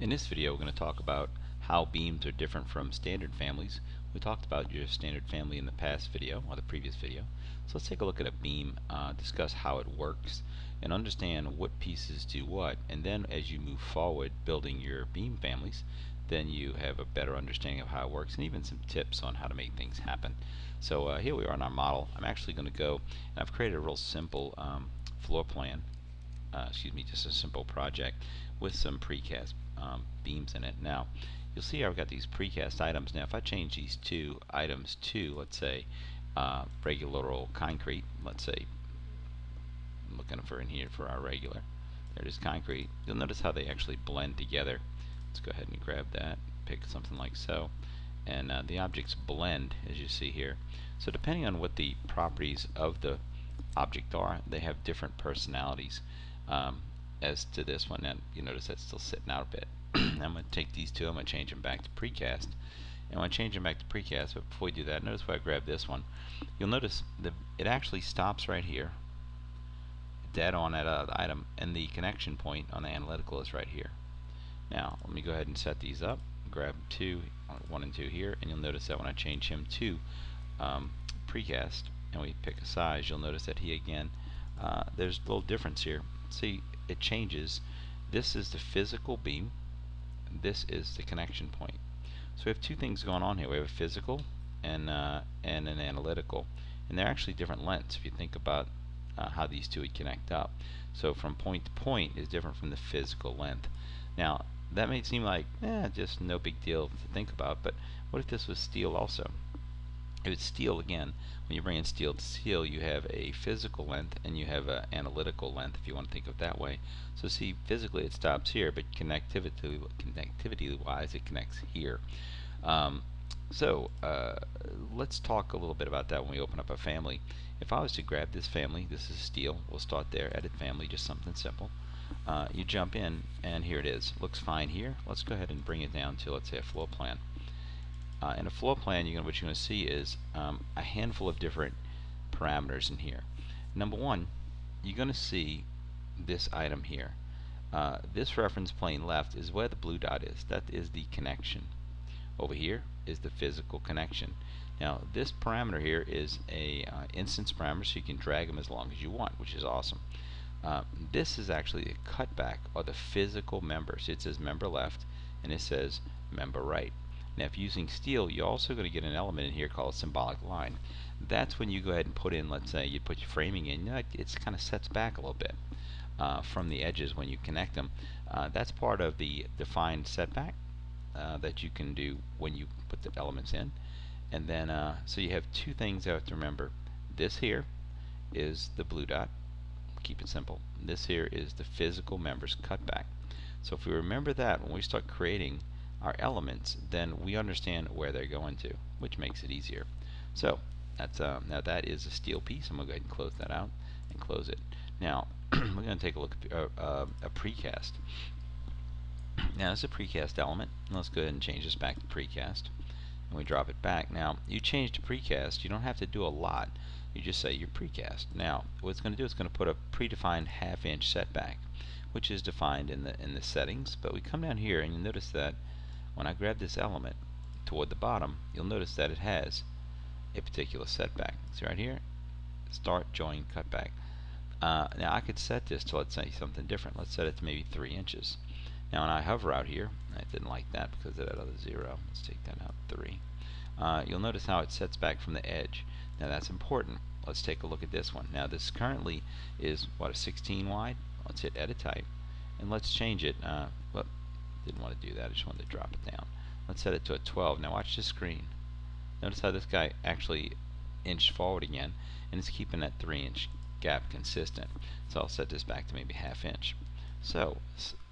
In this video, we're going to talk about how beams are different from standard families. We talked about your standard family in the past video, or the previous video. So let's take a look at a beam, discuss how it works, and understand what pieces do what. And then as you move forward building your beam families, then you have a better understanding of how it works and even some tips on how to make things happen. So here we are in our model. I'm actually going to go, and I've created a real simple floor plan, just a simple project with some precast beams in it. Now, you'll see I've got these precast items. Now, if I change these two items to, let's say, regular old concrete, let's say, I'm looking for in here for our regular. There it is, concrete. You'll notice how they actually blend together. Let's go ahead and grab that, pick something like so, and the objects blend, as you see here. So depending on what the properties of the object are, they have different personalities. As to this one, and you notice that's still sitting out a bit. I'm going to take these two, I'm going to change them back to precast. And when I change them back to precast, but before we do that, notice when I grab this one, you'll notice it actually stops right here, dead on that item, and the connection point on the analytical is right here. Now, let me go ahead and set these up. Grab two, 1 and 2 here, and you'll notice that when I change him to precast, and we pick a size, you'll notice that he again, there's a little difference here. See, it changes. This is the physical beam. This is the connection point. So we have two things going on here. We have a physical and an analytical, and they're actually different lengths if you think about how these two would connect up. So from point to point is different from the physical length. Now that may seem like just no big deal to think about, but what if this was steel also? If it's steel, again, when you bring in steel to steel, you have a physical length and you have an analytical length, if you want to think of it that way. So see, physically it stops here, but connectivity-wise, it connects here. Let's talk a little bit about that when we open up a family. If I was to grab this family, this is steel, we'll start there, edit family, just something simple. You jump in, and here it is. Looks fine here. Let's go ahead and bring it down to, let's say, a floor plan. In a floor plan, what you're going to see is a handful of different parameters in here. Number one, you're going to see this item here. This reference plane left is where the blue dot is. That is the connection. Over here is the physical connection. Now, this parameter here is a instance parameter, so you can drag them as long as you want, which is awesome. This is actually a cutback, or the physical members. It says member left, and it says member right. Now, if using steel, you're also going to get an element in here called a symbolic line. That's when you go ahead and put in, let's say, you put your framing in, it kind of sets back a little bit from the edges when you connect them. That's part of the defined setback that you can do when you put the elements in. And then, so you have two things you have to remember. This here is the blue dot. Keep it simple. This here is the physical members cutback. So if we remember that when we start creating our elements, then we understand where they're going to, which makes it easier. So that's now that is a steel piece. I'm going to go ahead and close that out and close it. Now we're going to take a look at a precast. Now it's a precast element. Let's go ahead and change this back to precast, and we drop it back. Now you change to precast. You don't have to do a lot. You just say you're precast. Now what it's going to do is it's going to put a predefined half-inch setback, which is defined in the settings. But we come down here and you notice that when I grab this element toward the bottom, you'll notice that it has a particular setback. See right here, start, join, cutback. Now I could set this to, let's say, something different. Let's set it to maybe 3 inches. Now when I hover out here, I didn't like that because of that other 0. Let's take that out, 3. You'll notice how it sets back from the edge. Now that's important. Let's take a look at this one. Now this currently is, what, a 16 wide? Let's hit edit type, and let's change it. Didn't want to do that, I just wanted to drop it down. Let's set it to a 12. Now watch this screen. Notice how this guy actually inched forward again, and it's keeping that 3-inch gap consistent. So I'll set this back to maybe ½ inch. So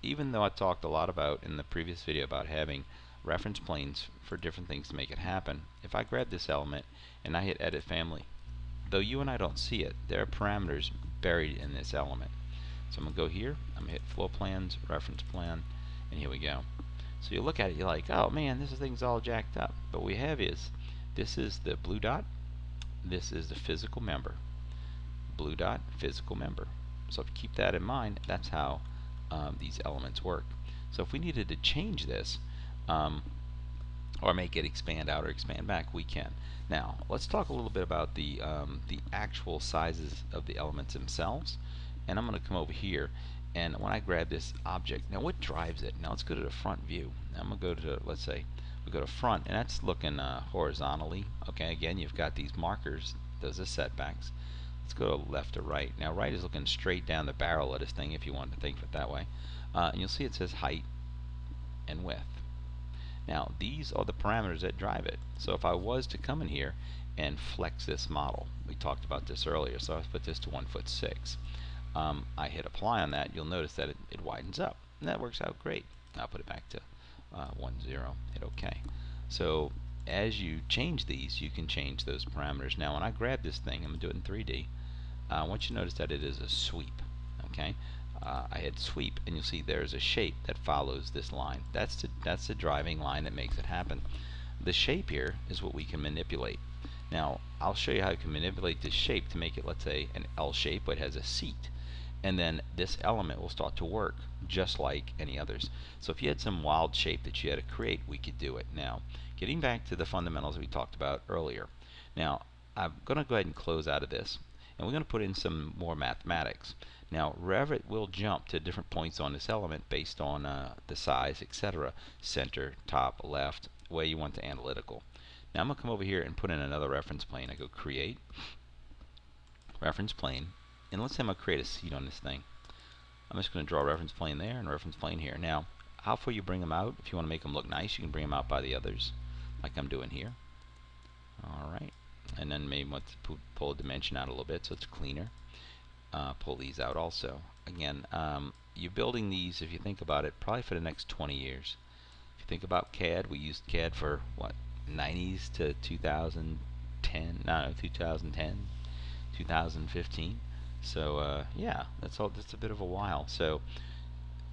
even though I talked a lot about in the previous video about having reference planes for different things to make it happen, if I grab this element and I hit edit family, though you and I don't see it, there are parameters buried in this element. So I'm going to go here, I'm going to hit floor plans, reference plan, and here we go. So you look at it, you're like, oh man, this thing's all jacked up. But what we have is, this is the blue dot, this is the physical member. Blue dot, physical member. So if you keep that in mind, that's how these elements work. So if we needed to change this, um, or make it expand out or expand back, we can. Now, let's talk a little bit about the actual sizes of the elements themselves. And I'm going to come over here, and when I grab this object, now what drives it? Now let's go to the front view. Now I'm going to go to, let's say, we go to front, and that's looking horizontally. Okay, again, you've got these markers, those are setbacks. Let's go to left or right. Now right is looking straight down the barrel of this thing, if you want to think of it that way. And you'll see it says height and width. Now these are the parameters that drive it. So if I was to come in here and flex this model, we talked about this earlier, so I put this to 1'6". I hit apply on that, you'll notice that it widens up, and that works out great. I'll put it back to 1, 0, hit OK. So as you change these, you can change those parameters. Now when I grab this thing, I'm going to do it in 3D. I want you to notice that it is a sweep. Okay, I hit sweep, and you'll see there's a shape that follows this line. That's the driving line that makes it happen. The shape here is what we can manipulate. Now I'll show you how you can manipulate this shape to make it, let's say, an L shape, but it has a seat. And then this element will start to work just like any others. So if you had some wild shape that you had to create, we could do it. Now, getting back to the fundamentals we talked about earlier. Now, I'm going to go ahead and close out of this, and we're going to put in some more mathematics. Now, Revit will jump to different points on this element based on the size, etc. Center, top, left, way you want the analytical. Now, I'm going to come over here and put in another reference plane. I go Create, Reference Plane, and let's say I'm going to create a seat on this thing. I'm just going to draw a reference plane there and a reference plane here. Now, how far you bring them out, if you want to make them look nice, you can bring them out by the others, like I'm doing here. Alright, and then maybe want to pull a dimension out a little bit so it's cleaner. Pull these out also. Again, you're building these, if you think about it, probably for the next 20 years. If you think about CAD, we used CAD for, what, 90s to 2010, no, 2010, 2015. So yeah, that's a bit of a while. So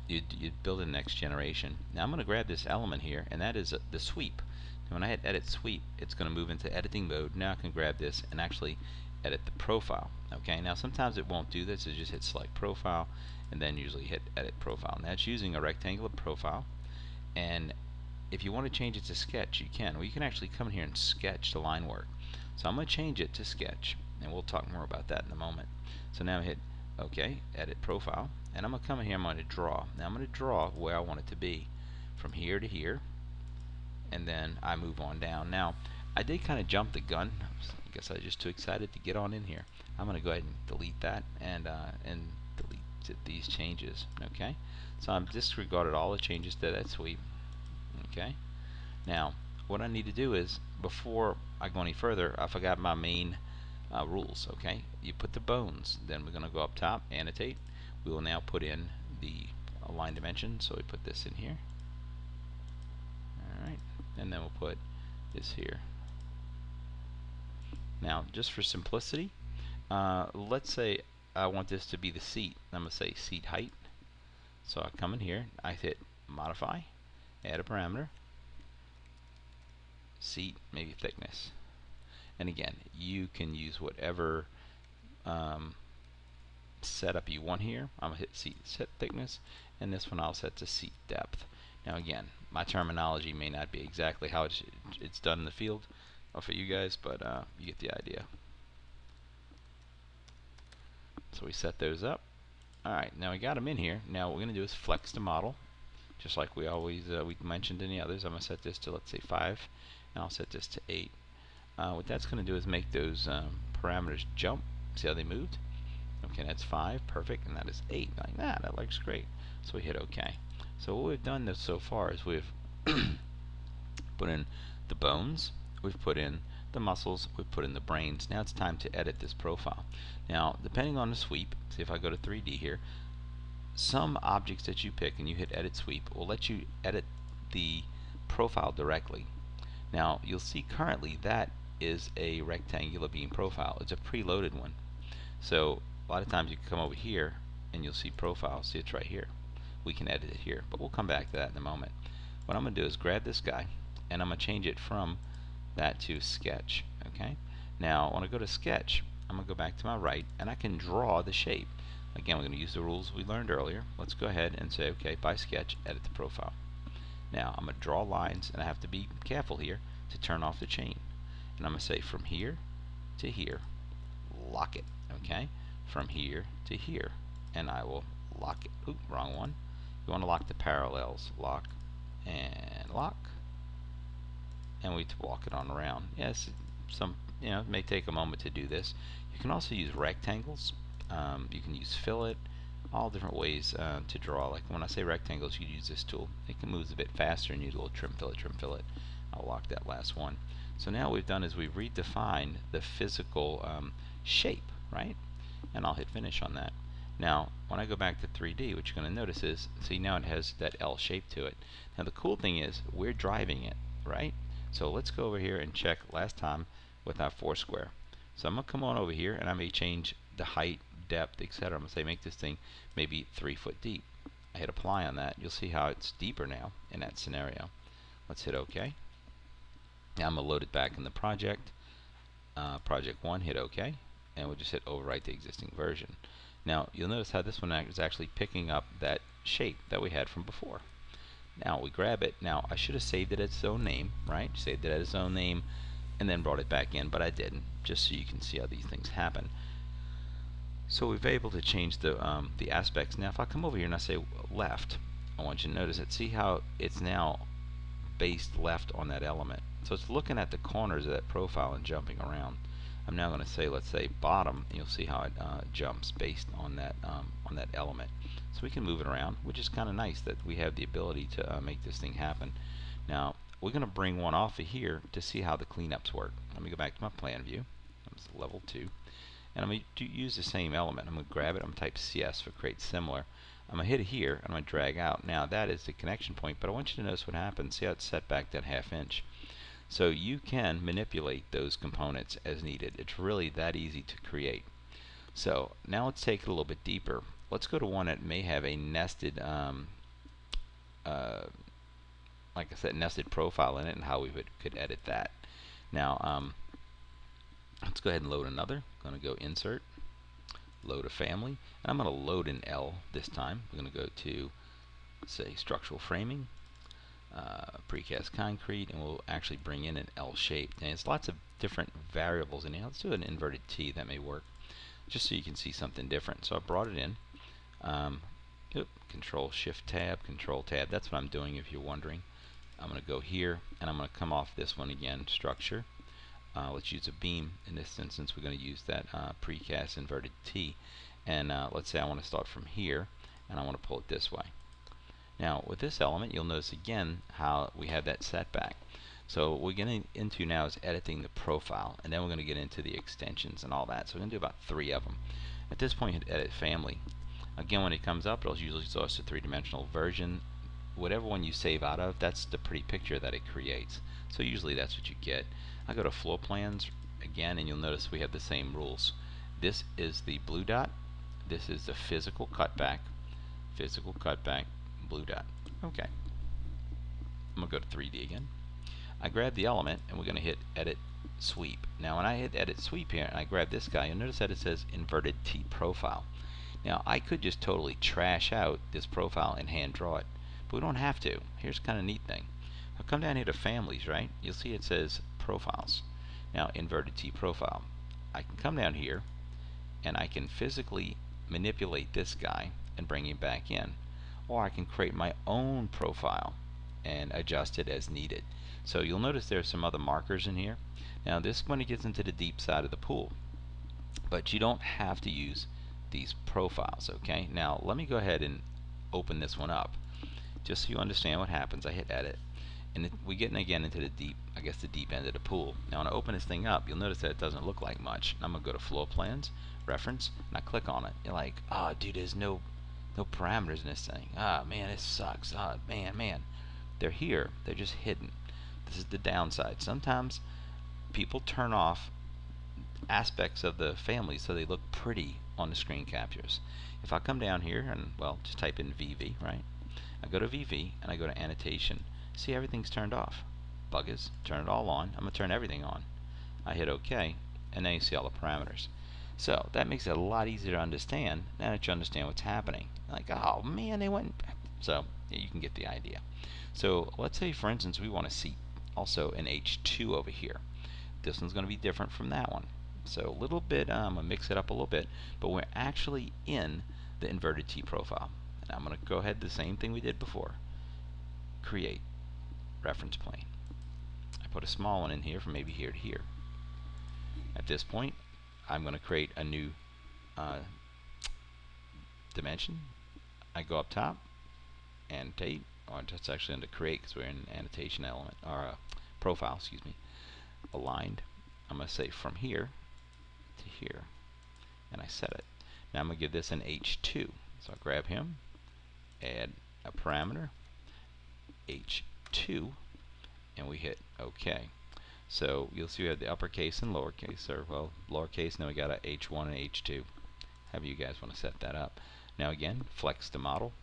you'd build a next generation. Now I'm going to grab this element here, and that is the sweep. And when I hit edit sweep, it's going to move into editing mode. Now I can grab this and actually edit the profile. Okay, now sometimes it won't do this. It just hit select profile and then usually hit edit profile. And that's using a rectangular profile. And if you want to change it to sketch, you can. Well, you can actually come in here and sketch the line work. So I'm going to change it to sketch, and we'll talk more about that in a moment. So now I hit OK, edit profile, and I'm going to come in here, I'm going to draw. Now I'm going to draw where I want it to be, from here to here, and then I move on down. Now, I did kind of jump the gun. I guess I was just too excited to get on in here. I'm going to go ahead and delete that and delete these changes. Okay, so I've disregarded all the changes to that sweep. Okay, now what I need to do is, before I go any further, I forgot my main rules. Okay, you put the bones, then we're going to go up top, annotate. We will now put in the line dimension, so we put this in here. Alright, and then we'll put this here. Now, just for simplicity, let's say I want this to be the seat. I'm going to say seat height. So I come in here, I hit modify, add a parameter, seat, maybe thickness. And again, you can use whatever setup you want here. I'm going to hit seat set thickness, and this one I'll set to seat depth. Now again, my terminology may not be exactly how it's done in the field for you guys, but you get the idea. So we set those up. Alright, now we got them in here. Now what we're going to do is flex the model, just like we always we mentioned in the others. I'm going to set this to, let's say, 5, and I'll set this to 8. What that's going to do is make those parameters jump. See how they moved? Okay, that's 5, perfect, and that is 8. Like that, that looks great. So we hit OK. So what we've done so far is we've put in the bones, we've put in the muscles, we've put in the brains. Now it's time to edit this profile. Now, depending on the sweep, see if I go to 3D here, some objects that you pick and you hit edit sweep will let you edit the profile directly. Now, you'll see currently that is a rectangular beam profile. It's a preloaded one. So a lot of times you can come over here and you'll see profile. See, it's right here. We can edit it here, but we'll come back to that in a moment. What I'm going to do is grab this guy, and I'm going to change it from that to sketch. Okay. Now when I go to sketch, I'm going to go back to my right, and I can draw the shape. Again, we're going to use the rules we learned earlier. Let's go ahead and say, okay, by sketch, edit the profile. Now, I'm going to draw lines, and I have to be careful here to turn off the chain. And I'm going to say from here to here, lock it, okay? From here to here, and I will lock it. Oop, wrong one. You want to lock the parallels. Lock and lock, and we walk it on around. Yes, it may take a moment to do this. You can also use rectangles. You can use fillet, all different ways to draw. Like when I say rectangles, you use this tool. It can move a bit faster and use a little trim fillet. I'll lock that last one. So now what we've done is we've redefined the physical shape, right? And I'll hit finish on that. Now, when I go back to 3D, what you're going to notice is, see, now it has that L shape to it. Now the cool thing is, we're driving it, right? So let's go over here and check last time with our Foursquare. So I'm going to come on over here, and I may change the height, depth, etc. I'm going to say make this thing maybe 3 foot deep. I hit apply on that. You'll see how it's deeper now in that scenario. Let's hit OK. Now I'm going to load it back in the project. Project 1, hit OK, and we'll just hit overwrite the existing version. Now you'll notice how this one is actually picking up that shape that we had from before. Now we grab it. Now I should have saved it as its own name, right? Saved it as its own name and then brought it back in, but I didn't, just so you can see how these things happen. So we've been able to change the aspects. Now if I come over here and I say left, I want you to notice it. See how it's now based left on that element. So it's looking at the corners of that profile and jumping around. I'm now going to say, let's say bottom, and you'll see how it jumps based on that element. So we can move it around, which is kind of nice that we have the ability to make this thing happen. Now we're going to bring one off of here to see how the cleanups work. Let me go back to my plan view. That's level 2. And I'm going to use the same element. I'm going to grab it. I'm going to type CS for create similar. I'm going to hit it here, and I'm going to drag out. Now that is the connection point, but I want you to notice what happens. See how it's set back that ½ inch. So you can manipulate those components as needed. It's really that easy to create. So now let's take it a little bit deeper. Let's go to one that may have a nested, like I said, nested profile in it, and how we could edit that. Now let's go ahead and load another. I'm going to go insert, load a family, and I'm going to load an L this time. We're going to go to, say, structural framing, precast concrete, and we'll actually bring in an L shape. And it's lots of different variables in here. Let's do an inverted T, that may work, just so you can see something different. So I brought it in. Control Shift Tab, Control Tab. That's what I'm doing if you're wondering. I'm going to go here, and I'm going to come off this one again, structure. Let's use a beam. In this instance, we're going to use that precast inverted T. And let's say I want to start from here, and I want to pull it this way. Now, with this element, you'll notice again how we have that setback. So what we're getting into now is editing the profile, and then we're going to get into the extensions and all that. So we're going to do about 3 of them. At this point, hit Edit Family. Again, when it comes up, it'll usually show us a 3-dimensional version. Whatever one you save out of, that's the pretty picture that it creates. So usually that's what you get. I go to Floor Plans again, and you'll notice we have the same rules. This is the blue dot. This is the physical cutback, blue dot. Okay. I'm going to go to 3D again. I grab the element, and we're going to hit Edit Sweep. Now when I hit Edit Sweep here, and I grab this guy, you'll notice that it says Inverted T Profile. Now I could just totally trash out this profile and hand draw it, but we don't have to. Here's kind of neat thing. I'll come down here to Families, right? You'll see it says Profiles. Now Inverted T Profile. I can come down here, and I can physically manipulate this guy and bring him back in. Or I can create my own profile and adjust it as needed. So you'll notice there's some other markers in here. Now this when it gets into the deep side of the pool, but you don't have to use these profiles. Okay, now let me go ahead and open this one up just so you understand what happens. I hit Edit, and we get again into the deep, I guess the deep end of the pool. Now when I open this thing up, you'll notice that it doesn't look like much. I'm gonna go to Floor Plans, Reference, and I click on it. You're like, oh dude, there's no parameters in this thing. Ah man, it sucks. Ah man. They're here, they're just hidden. This is the downside. Sometimes people turn off aspects of the family so they look pretty on the screen captures. If I come down here and, well, just type in VV, right? I go to VV and I go to Annotation. See, everything's turned off. Buggers, turn it all on. I'm going to turn everything on. I hit OK, and then you see all the parameters. So that makes it a lot easier to understand now that you understand what's happening. Like, oh man, they went. So yeah, you can get the idea. So let's say, for instance, we want to see also an H2 over here. This one's going to be different from that one. So a little bit, I'm going to mix it up a little bit, but we're actually in the inverted T profile. And I'm going to go ahead the same thing we did before. Create reference plane. I put a small one in here from maybe here to here. At this point, I'm going to create a new dimension. I go up top, annotate, or that's actually under create because we're in annotation element, or profile, excuse me, aligned. I'm going to say from here to here, and I set it. Now I'm going to give this an H2. So I'll grab him, add a parameter, H2, and we hit OK. So you'll see we have the uppercase and lowercase, or well, lowercase, and then we got a H1 and H2. However you guys want to set that up. Now again, flex the model,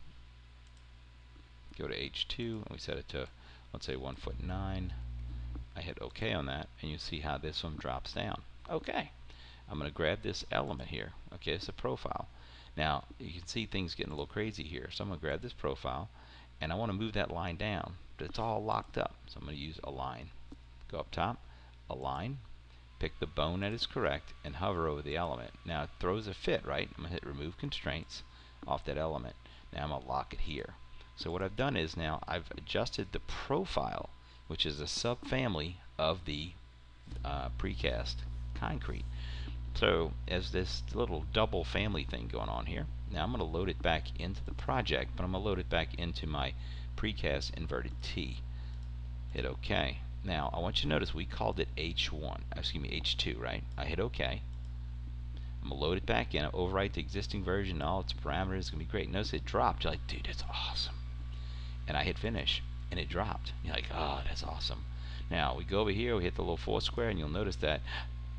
go to H2, and we set it to, let's say, 1'9". I hit OK on that, and you see how this one drops down. OK. I'm going to grab this element here. Okay, it's a profile. Now, you can see things getting a little crazy here. So I'm going to grab this profile, and I want to move that line down, but it's all locked up. So I'm going to use align. Go up top, align, pick the bone that is correct, and hover over the element. Now, it throws a fit, right? I'm going to hit remove constraints off that element. Now I'm going to lock it here. So what I've done is now I've adjusted the profile, which is a subfamily of the precast concrete. So as this little double family thing going on here, now I'm going to load it back into the project, but I'm going to load it back into my precast inverted T. Hit OK. Now I want you to notice we called it H1, excuse me, H2, right? I hit OK. I'm going to load it back in, overwrite the existing version, all its parameters. It's going to be great. Notice it dropped. You're like, dude, that's awesome. And I hit finish, and it dropped. You're like, oh, that's awesome. Now we go over here, we hit the little four square, and you'll notice that,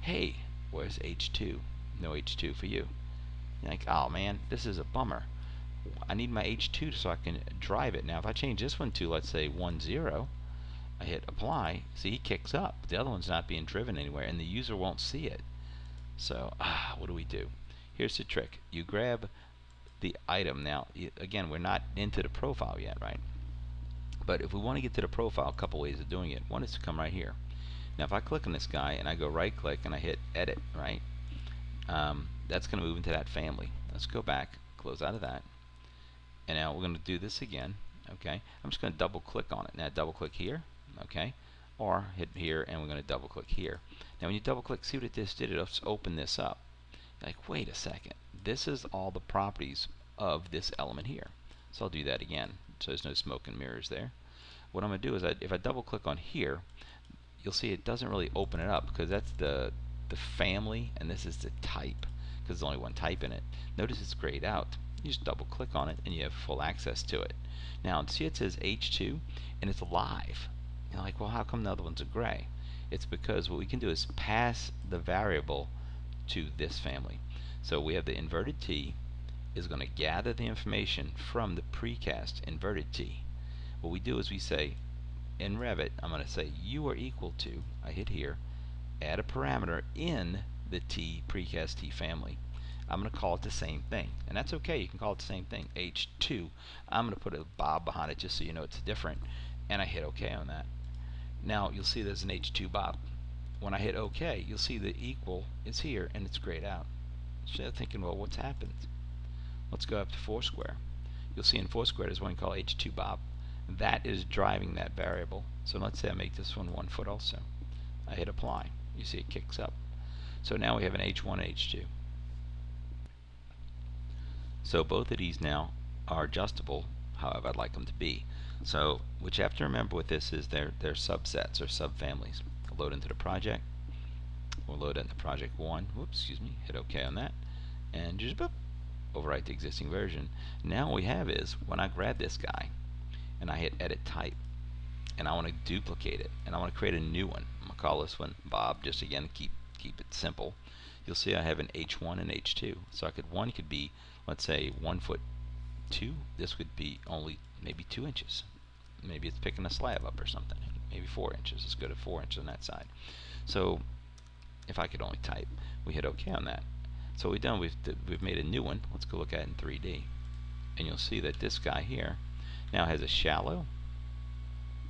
hey, where's H2? No H2 for you. You're like, oh man, this is a bummer. I need my H2 so I can drive it. Now if I change this one to, let's say, 10, I hit apply, see, he kicks up. The other one's not being driven anywhere, and the user won't see it. So, what do we do? Here's the trick. You grab the item. Now, again, we're not into the profile yet, right? But if we want to get to the profile, a couple ways of doing it. One is to come right here. Now, if I click on this guy and I go right click and I hit edit, right? That's going to move into that family. Let's go back, close out of that. And now we're going to do this again. Okay, I'm just going to double click on it. Now double click here, okay, or hit here, and we're going to double click here. Now when you double click, see what it just did? It'll open this up. Like, wait a second, this is all the properties of this element here. So I'll do that again, so there's no smoke and mirrors there. What I'm going to do is, if I double click on here, you'll see it doesn't really open it up because that's the family, and this is the type because there's only one type in it. Notice it's grayed out. You just double click on it and you have full access to it. Now see, it says H2 and it's live. You're like, well, how come the other ones are gray? It's because what we can do is pass the variable to this family. So we have the inverted T is going to gather the information from the precast inverted T. What we do is we say in Revit, I'm going to say you are equal to, I hit here, add a parameter in the T precast T family. I'm going to call it the same thing, and that's okay. You can call it the same thing, H2. I'm going to put a bob behind it just so you know it's different, and I hit OK on that. Now you'll see there's an H2 bob. When I hit OK, you'll see the equal is here and it's grayed out. So you're thinking, well, what's happened? Let's go up to Foursquare. You'll see in Foursquare there's one called H2 bob. That is driving that variable. So let's say I make this one 1 foot also. I hit apply. You see it kicks up. So now we have an H1 and H2. So both of these now are adjustable however I'd like them to be. So what you have to remember with this is they're subsets or subfamilies. I'll load into the project. We'll load into project 1. Whoops, excuse me. Hit OK on that. And just boop, overwrite the existing version. Now what we have is when I grab this guy and I hit edit type and I want to duplicate it and I want to create a new one. I'm going to call this one Bob, just again keep it simple. You'll see I have an H1 and H2. So one could be, let's say, 1 foot 2. This could be only maybe 2 inches. Maybe it's picking a slab up or something. Maybe 4 inches. Let's go to 4 inches on that side. So if I could only type, we hit OK on that. So we've done, we've made a new one. Let's go look at it in 3D. And you'll see that this guy here now has a shallow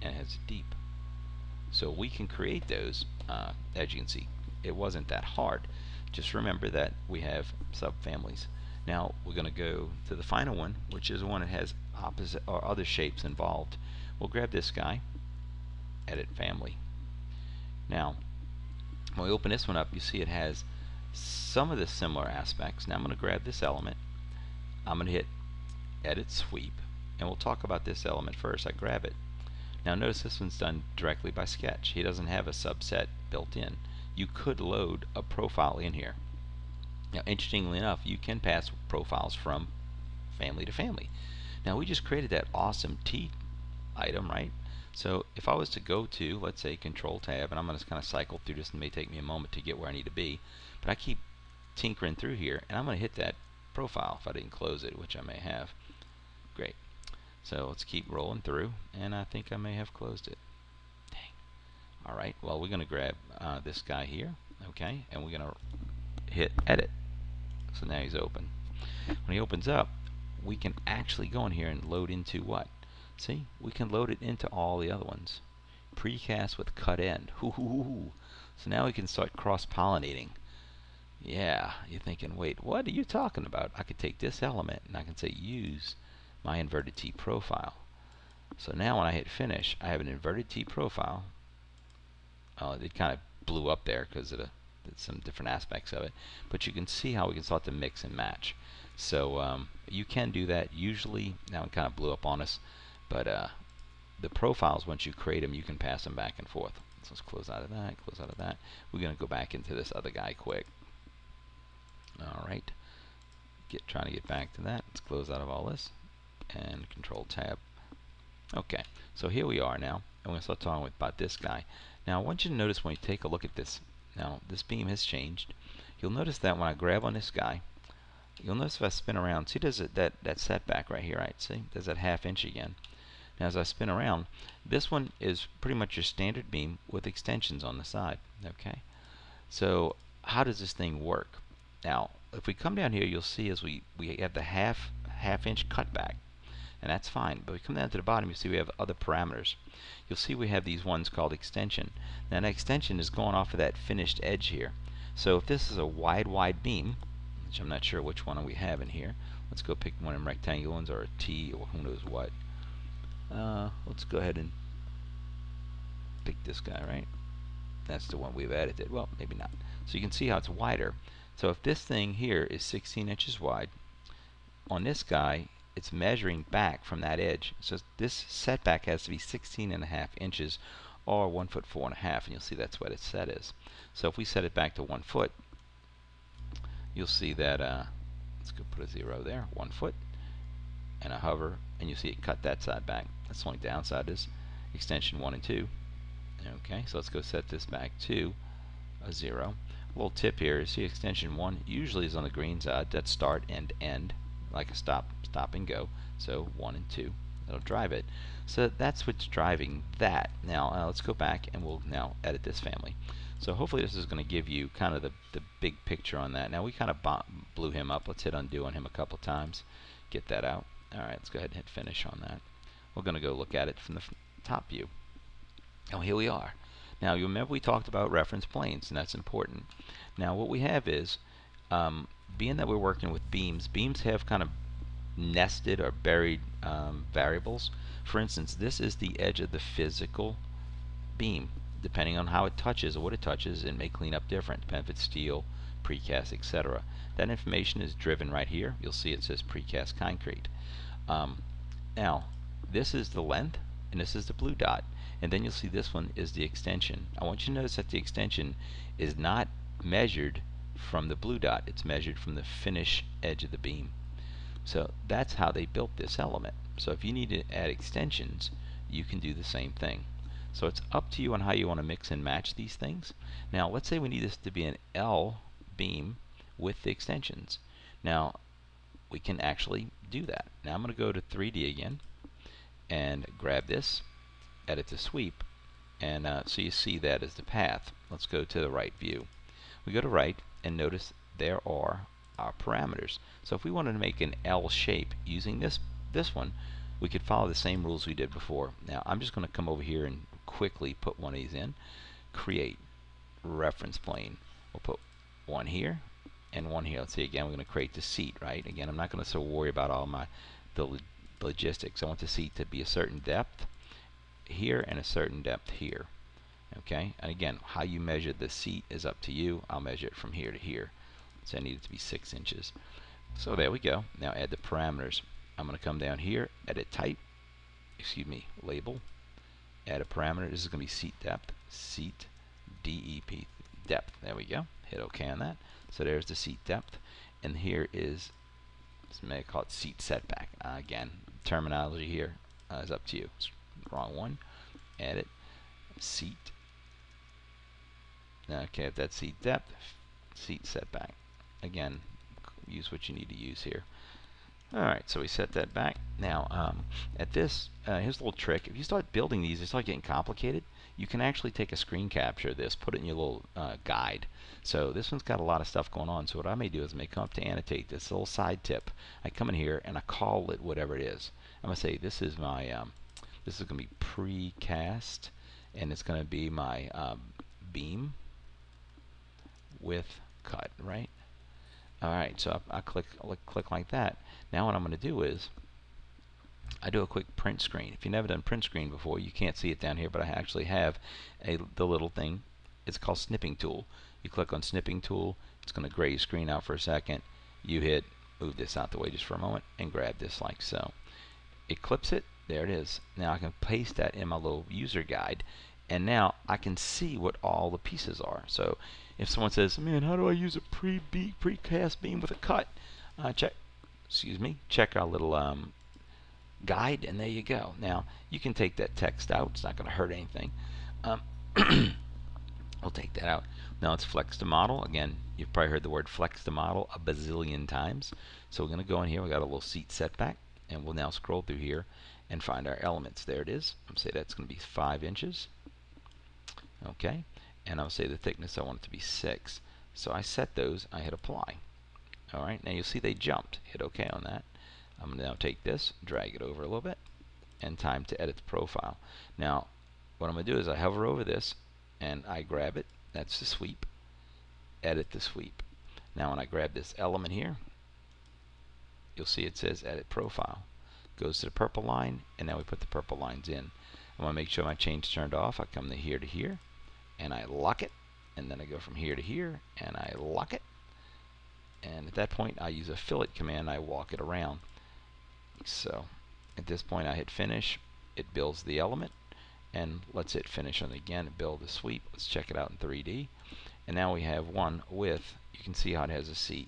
and has a deep. So we can create those, as you can see. It wasn't that hard. Just remember that we have subfamilies. Now we're going to go to the final one, which is one that has opposite or other shapes involved. We'll grab this guy, edit family. Now when we open this one up, you see it has some of the similar aspects. Now I'm going to grab this element. I'm going to hit edit sweep, and we'll talk about this element first. I grab it. Now notice this one's done directly by Sketch. He doesn't have a subset built in. You could load a profile in here. Now interestingly enough, you can pass profiles from family to family. Now we just created that awesome T item, right? So if I was to go to, let's say, Control Tab, and I'm going to kind of cycle through this, and it may take me a moment to get where I need to be, but I keep tinkering through here, and I'm going to hit that profile if I didn't close it, which I may have. Great. So let's keep rolling through, and I think I may have closed it. Dang. Alright, well we're going to grab this guy here, okay, and we're going to hit edit. So now he's open. When he opens up, we can actually go in here and load into what? See, we can load it into all the other ones. Precast with cut end. Hoo-hoo-hoo. So now we can start cross-pollinating. Yeah, you're thinking, wait, what are you talking about? I could take this element and I can say use my inverted T profile. So now when I hit finish, I have an inverted T profile. It kind of blew up there because of some different aspects of it, but you can see how we can start to mix and match. So you can do that. Usually, now it kind of blew up on us, but the profiles, once you create them, you can pass them back and forth. So let's close out of that, close out of that. We're going to go back into this other guy quick. Alright, trying to get back to that. Let's close out of all this and Control Tab. Okay, so here we are now, and we're going to start talking about this guy. Now I want you to notice when you take a look at this, now this beam has changed. You'll notice that when I grab on this guy, you'll notice if I spin around, see there's that setback right here, right? See, there's that ½ inch again. Now as I spin around, this one is pretty much your standard beam with extensions on the side, okay? So how does this thing work? Now if we come down here, you'll see as we have the half inch cutback, and that's fine. But we come down to the bottom, you see we have other parameters. You'll see we have these ones called extension. Now that extension is going off of that finished edge here. So if this is a wide beam, which I'm not sure which one we have in here, let's go pick one of them rectangular ones or a T or who knows what. Let's go ahead and pick this guy, right? That's the one we've edited. Well, maybe not. So you can see how it's wider. So if this thing here is 16 inches wide, on this guy it's measuring back from that edge. So this setback has to be 16.5 inches or 1 foot 4.5, and you'll see that's what its set is. So if we set it back to 1 foot, you'll see that let's go put a 0 there, 1 foot, and I hover, and you see it cut that side back. That's the only downside is extension 1 and 2. Okay, so let's go set this back to a 0. A little tip here is see extension 1 usually is on the green side. That's start and end, like a stop and go. So 1 and 2, that'll drive it. So that's what's driving that. Now let's go back and we'll now edit this family. So hopefully this is going to give you kind of the big picture on that. Now we kind of blew him up. Let's hit undo on him a couple times. Get that out. Alright, let's go ahead and hit finish on that. We're going to go look at it from the top view. Oh, here we are. Now you remember we talked about reference planes, and that's important. Now what we have is, being that we're working with beams, beams have kind of nested or buried variables. For instance, this is the edge of the physical beam. Depending on how it touches or what it touches, it may clean up different, depending if it's steel, precast, etc. That information is driven right here. You'll see it says precast concrete. Now this is the length and this is the blue dot, and then you'll see this one is the extension. I want you to notice that the extension is not measured from the blue dot, it's measured from the finish edge of the beam. So that's how they built this element. So if you need to add extensions, you can do the same thing. So it's up to you on how you want to mix and match these things. Now let's say we need this to be an L beam with the extensions. Now we can actually do that. Now I'm going to go to 3D again and grab this, edit the sweep, and so you see that as the path. Let's go to the right view. We go to right and notice there are our parameters. So if we wanted to make an L shape using this one, we could follow the same rules we did before. Now I'm just going to come over here and quickly put one of these in. Create reference plane. We'll put one here and one here. Let's see, again, we're going to create the seat, right? Again, I'm not going to so worry about all the logistics. I want the seat to be a certain depth here and a certain depth here. Okay, and again, how you measure the seat is up to you. I'll measure it from here to here. So I need it to be 6 inches. So there we go. Now add the parameters. I'm going to come down here, edit type, label, add a parameter. This is going to be seat depth, seat DEP, depth. There we go. Hit OK on that. So there's the seat depth. And here is, may call it seat setback. Again, terminology here is up to you. It's the wrong one. Add it. Seat. Okay, if that's seat depth, seat setback. Again, use what you need to use here. Alright, so we set that back. Now, at this, here's a little trick. If you start building these, they start getting complicated. You can actually take a screen capture of this, put it in your little guide. So this one's got a lot of stuff going on. So what I may do is I may come up to annotate this little side tip. I come in here and I call it whatever it is. I'm going to say this is my, this is going to be precast, and it's going to be my beam width cut, right? Alright, so I click like that. Now what I'm going to do is I do a quick print screen. If you've never done print screen before, you can't see it down here, but I actually have the little thing. It's called snipping tool. You click on snipping tool, it's going to gray your screen out for a second. You hit move this out the way just for a moment and grab this like so. It clips it. There it is. Now I can paste that in my little user guide, and now I can see what all the pieces are. So if someone says, man, how do I use a precast beam with a cut? Check our little guide, and there you go. Now you can take that text out. It's not going to hurt anything. We'll take that out. Now let's flex the model. Again, you've probably heard the word flex the model a bazillion times. So we're going to go in here. We got a little seat setback, and we'll now scroll through here and find our elements. There it is. I'm say that's going to be 5 inches. Okay, and I'll say the thickness I want it to be 6. So I set those. I hit apply. All right. Now you'll see they jumped. Hit OK on that. I'm going to now take this, drag it over a little bit, and time to edit the profile. Now, what I'm going to do is I hover over this, and I grab it. That's the sweep. Edit the sweep. Now when I grab this element here, you'll see it says edit profile. Goes to the purple line, and now we put the purple lines in. I want to make sure my chain's turned off. I come to here, and I lock it, and then I go from here to here, and I lock it. And at that point, I use a fillet command. I walk it around. So at this point, I hit finish. It builds the element, and let's hit finish on it again. Build the sweep. Let's check it out in 3D. And now we have one with, you can see how it has a seat.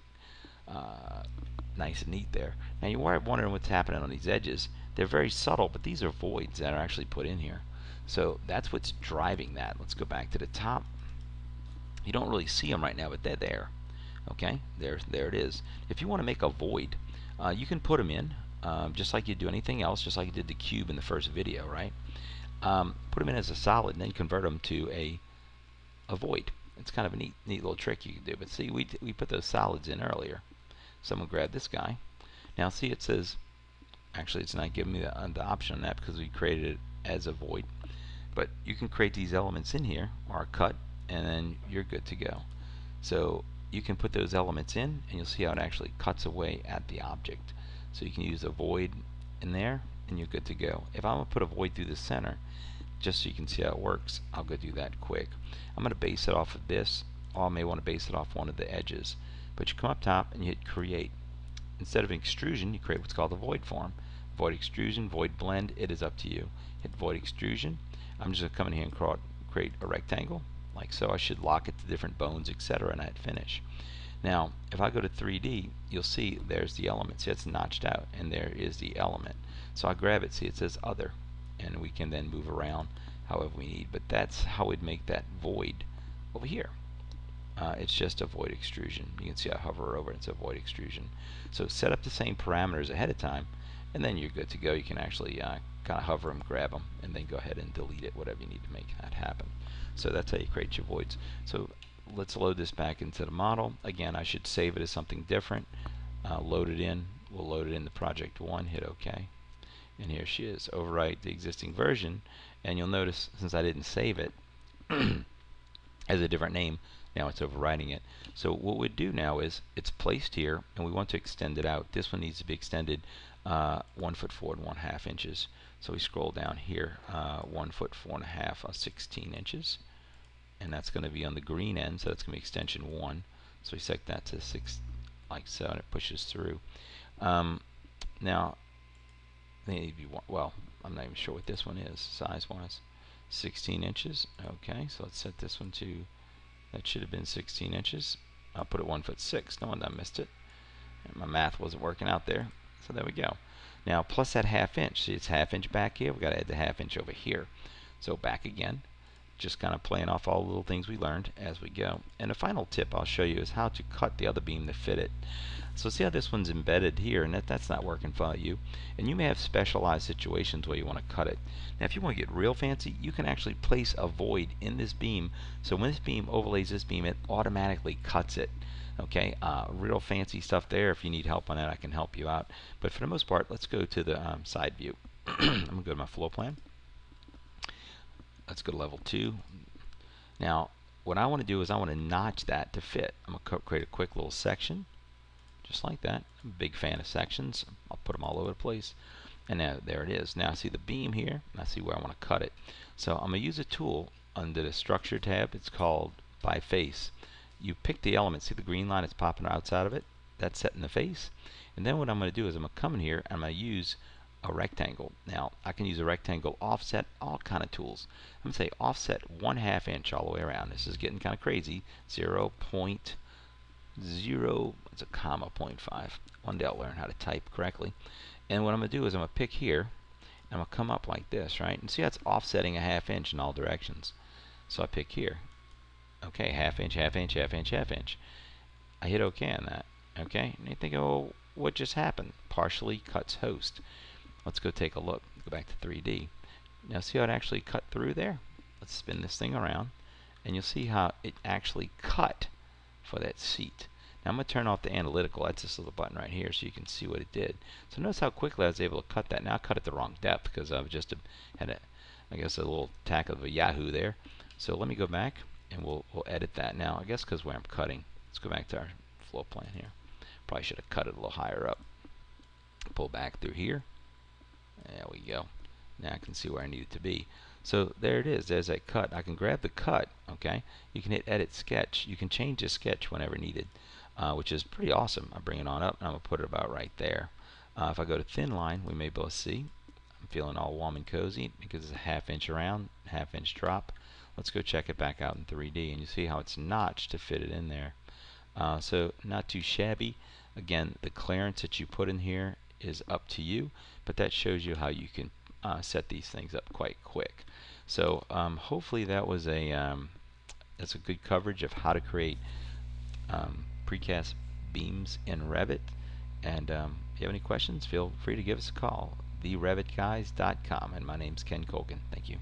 Nice and neat there. Now you are wondering what's happening on these edges. They're very subtle, but these are voids that are actually put in here. So that's what's driving that. Let's go back to the top. You don't really see them right now, but they're there. Okay, there it is. If you want to make a void, you can put them in, just like you do anything else, just like you did the cube in the first video, right? Put them in as a solid, and then convert them to a void. It's kind of a neat little trick you can do. But see, we put those solids in earlier. Someone grab this guy. Now see, it says, actually it's not giving me the option on that because we created it as a void. But you can create these elements in here, or a cut, and then you're good to go. So you can put those elements in, and you'll see how it actually cuts away at the object. So you can use a void in there, and you're good to go. If I'm going to put a void through the center, just so you can see how it works, I'll go do that quick. I'm going to base it off of this, or I may want to base it off one of the edges. But you come up top and you hit create. Instead of extrusion, you create what's called a void form. Void extrusion, void blend, it is up to you. Hit void extrusion. I'm just going to come in here and create a rectangle, like so. I should lock it to different bones, etc., and I hit finish. Now, if I go to 3D, you'll see there's the element. See, it's notched out, and there is the element. So I grab it, see it says other, and we can then move around however we need. But that's how we'd make that void over here. It's just a void extrusion. You can see I hover over it, it's a void extrusion. So set up the same parameters ahead of time, and then you're good to go. You can actually kind of hover them, grab them, and then go ahead and delete it, whatever you need to make that happen. So that's how you create your voids. So let's load this back into the model. Again, I should save it as something different. Load it in. We'll load it into project 1. Hit OK. And here she is. Overwrite the existing version. And you'll notice, since I didn't save it as a different name, now it's overwriting it. So what we'd do now is it's placed here, and we want to extend it out. This one needs to be extended 1 foot forward 1/2 inches. So we scroll down here, 1 foot 4.5, 16 inches. And that's going to be on the green end, so that's going to be extension 1. So we set that to 6, like so, and it pushes through. Now, maybe, well, I'm not even sure what this one is size-wise. 16 inches. Okay, so let's set this one to, that should have been 16 inches. I'll put it 1 foot 6. No wonder I missed it. And my math wasn't working out there. So there we go. Now, plus that 1/2 inch. See, it's 1/2 inch back here. We've got to add the 1/2 inch over here. So back again. Just kind of playing off all the little things we learned as we go. And the final tip I'll show you is how to cut the other beam to fit it. So see how this one's embedded here, and that's not working for you. And you may have specialized situations where you want to cut it. Now if you want to get real fancy, you can actually place a void in this beam. So when this beam overlays this beam, it automatically cuts it. Okay, real fancy stuff there. If you need help on that, I can help you out. But for the most part, let's go to the side view. I'm going to go to my floor plan. Let's go to level 2. Now, what I want to do is I want to notch that to fit. I'm going to create a quick little section, just like that. I'm a big fan of sections. I'll put them all over the place. And now, there it is. Now I see the beam here, and I see where I want to cut it. So I'm going to use a tool under the Structure tab. It's called By Face. You pick the element. See the green line that's popping outside of it? That's set in the face. And then what I'm going to do is I'm going to come in here, and I'm going to use a rectangle. Now I can use a rectangle, offset, all kind of tools. I'm going to say offset 1/2 inch all the way around. This is getting kind of crazy. 0.0, it's a comma, 0.5. One day I'll learn how to type correctly. And what I'm going to do is I'm going to pick here, and I'm going to come up like this, right? And see that's offsetting a 1/2 inch in all directions. So I pick here. Okay, 1/2 inch, 1/2 inch, 1/2 inch, 1/2 inch. I hit OK on that. Okay, and you think, oh, what just happened? Partially cuts host. Let's go take a look. Go back to 3D. Now see how it actually cut through there? Let's spin this thing around, and you'll see how it actually cut for that seat. Now I'm going to turn off the analytical. That's this little button right here, so you can see what it did. So notice how quickly I was able to cut that. Now I cut it the wrong depth because I've just had I guess a little tack of a Yahoo there. So let me go back, and we'll edit that now. I guess because where I'm cutting. Let's go back to our floor plan here. Probably should have cut it a little higher up. Pull back through here. There we go. Now I can see where I need it to be. So there it is. There's that cut. I can grab the cut. Okay. You can hit Edit Sketch. You can change the sketch whenever needed, which is pretty awesome. I bring it on up, and I'm gonna put it about right there. If I go to thin line, we may both see. I'm feeling all warm and cozy because it's a 1/2 inch around, 1/2 inch drop. Let's go check it back out in 3D, and you see how it's notched to fit it in there. So not too shabby. Again, the clearance that you put in here is up to you, but that shows you how you can set these things up quite quick. So hopefully that was that's a good coverage of how to create precast beams in Revit. And if you have any questions, feel free to give us a call. therevitguys.com, and my name's Ken Colgan. Thank you.